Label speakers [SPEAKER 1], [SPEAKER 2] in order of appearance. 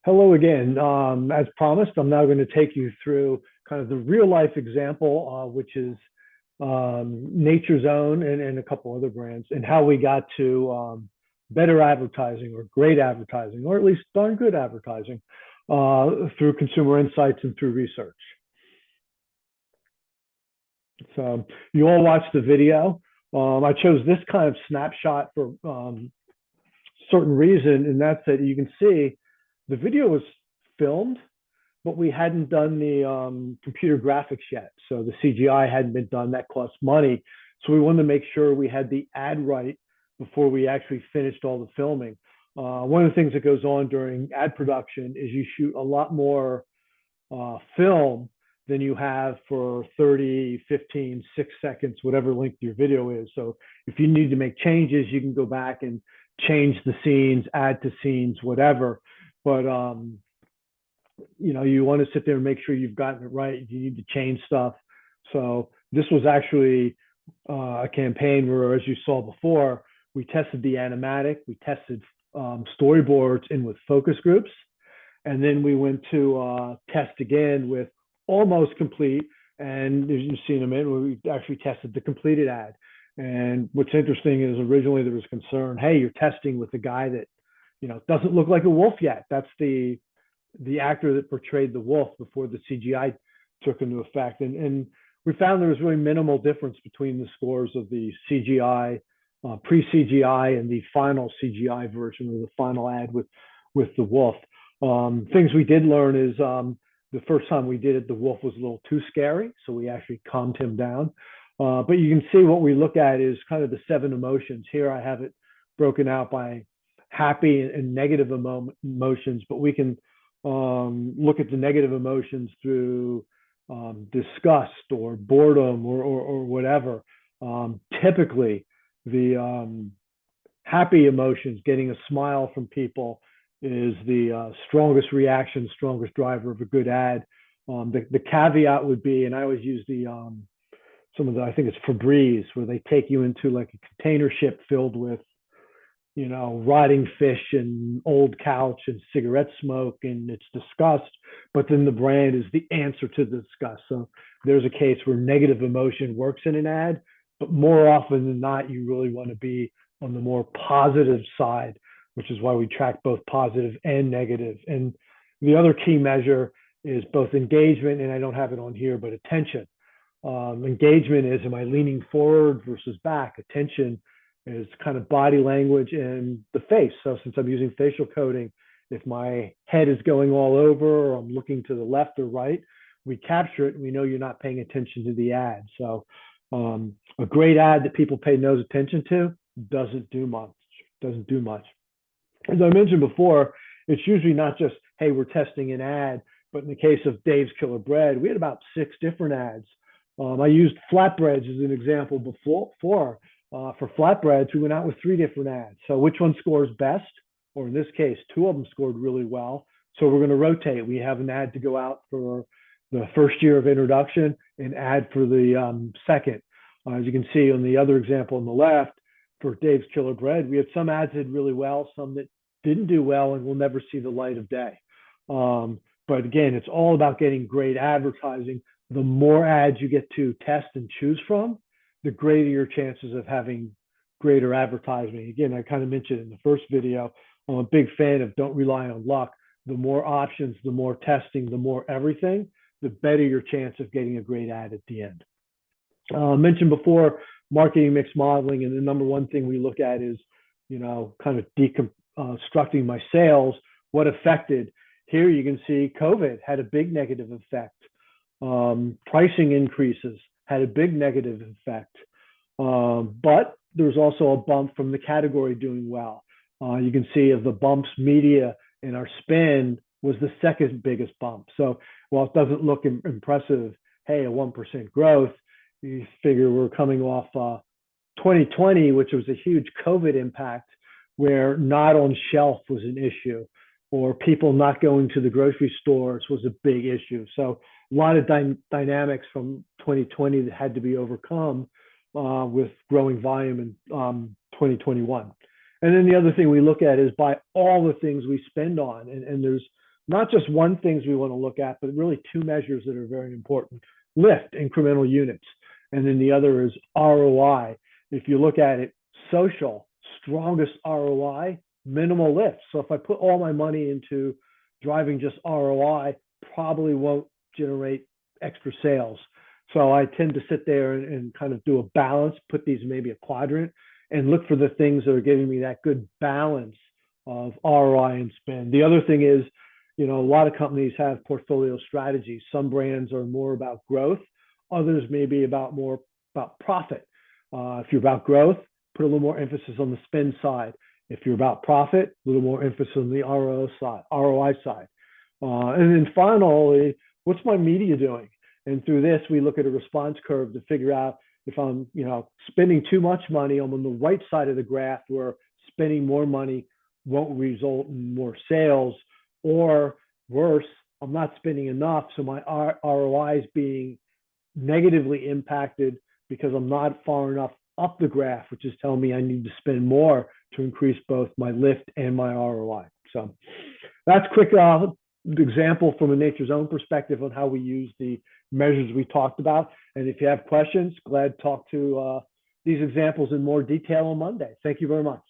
[SPEAKER 1] Hello again. As promised, I'm now going to take you through kind of the real life example, which is Nature's Own and a couple other brands, and how we got to better advertising or great advertising, or at least darn good advertising through consumer insights and through research. So you all watched the video. I chose this kind of snapshot for certain reason, and that's that you can see the video was filmed, but we hadn't done the computer graphics yet. So the CGI hadn't been done. That cost money. So we wanted to make sure we had the ad right before we actually finished all the filming. One of the things that goes on during ad production is you shoot a lot more film than you have for 30, 15, 6 seconds, whatever length your video is. So if you need to make changes, you can go back and change the scenes, add to scenes, whatever. But you want to sit there and make sure you've gotten it right. You need to change stuff. So this was actually a campaign where, as you saw before, we tested the animatic, we tested storyboards in with focus groups, and then we went to test again with almost complete. And as you've seen a minute, we actually tested the completed ad. And what's interesting is originally there was concern, hey, you're testing with a guy that doesn't look like a wolf yet. That's the actor that portrayed the wolf before the CGI took into effect. And we found there was really minimal difference between the scores of the CGI, pre-CGI, and the final CGI version, or the final ad with the wolf. Things we did learn is the first time we did it, the wolf was a little too scary, so we actually calmed him down. But you can see what we look at is kind of the 7 emotions. Here I have it broken out by happy and negative emotions, but we can look at the negative emotions through disgust or boredom or whatever. Typically, the happy emotions, getting a smile from people, is the strongest reaction, strongest driver of a good ad. The caveat would be, and I always use some of the, I think it's Febreze, where they take you into like a container ship filled with rotting fish and old couch and cigarette smoke, and it's disgust, but then the brand is the answer to the disgust. So there's a case where negative emotion works in an ad, but more often than not, you really want to be on the more positive side, which is why we track both positive and negative. And the other key measure is both engagement, and I don't have it on here, but attention. Engagement is, am I leaning forward versus back? Attention is kind of body language and the face. So since I'm using facial coding, if my head is going all over or I'm looking to the left or right, we capture it and we know you're not paying attention to the ad. So a great ad that people pay no attention to doesn't do much. As I mentioned before, it's usually not just, hey, we're testing an ad, but in the case of Dave's Killer Bread, we had about 6 different ads. I used flatbreads as an example before. For flatbreads, we went out with 3 different ads. So which one scores best? Or in this case, 2 of them scored really well. So we're going to rotate. We have an ad to go out for the first year of introduction, an ad for the second. As you can see on the other example on the left, for Dave's Killer Bread, we had some ads that did really well, some that didn't do well and will never see the light of day. But again, it's all about getting great advertising. The more ads you get to test and choose from, the greater your chances of having greater advertising. Again, I kind of mentioned in the first video, I'm a big fan of don't rely on luck. The more options, the more testing, the more everything, the better your chance of getting a great ad at the end. Mentioned before, marketing mix modeling, and the number one thing we look at is, kind of deconstructing my sales, what affected. Here you can see COVID had a big negative effect. Pricing increases had a big negative effect. But there's also a bump from the category doing well. You can see of the bumps, media and our spend was the second biggest bump. So while it doesn't look impressive, hey, a 1% growth, you figure we're coming off 2020, which was a huge COVID impact, where not on shelf was an issue, or people not going to the grocery stores was a big issue. So a lot of dynamics from 2020 that had to be overcome with growing volume in 2021. And then the other thing we look at is by all the things we spend on, and there's not just one things we want to look at, but really two measures that are very important. Lift, incremental units, and then the other is ROI. If you look at it, social, strongest ROI, minimal lift. So if I put all my money into driving just ROI, probably won't generate extra sales. So I tend to sit there and kind of do a balance, put these in maybe a quadrant, and look for the things that are giving me that good balance of ROI and spend. The other thing is, a lot of companies have portfolio strategies. Some brands are more about growth, others may be more about profit. If you're about growth, put a little more emphasis on the spend side. If you're about profit, a little more emphasis on the ROI side. And then finally, what's my media doing? And through this, we look at a response curve to figure out if I'm, spending too much money, I'm on the right side of the graph where spending more money won't result in more sales, or worse, I'm not spending enough, so my ROI is being negatively impacted because I'm not far enough up the graph, which is telling me I need to spend more to increase both my lift and my ROI. So that's a quick example from a Nature's Own perspective on how we use the measures we talked about. And if you have questions, glad to talk to these examples in more detail on Monday. Thank you very much.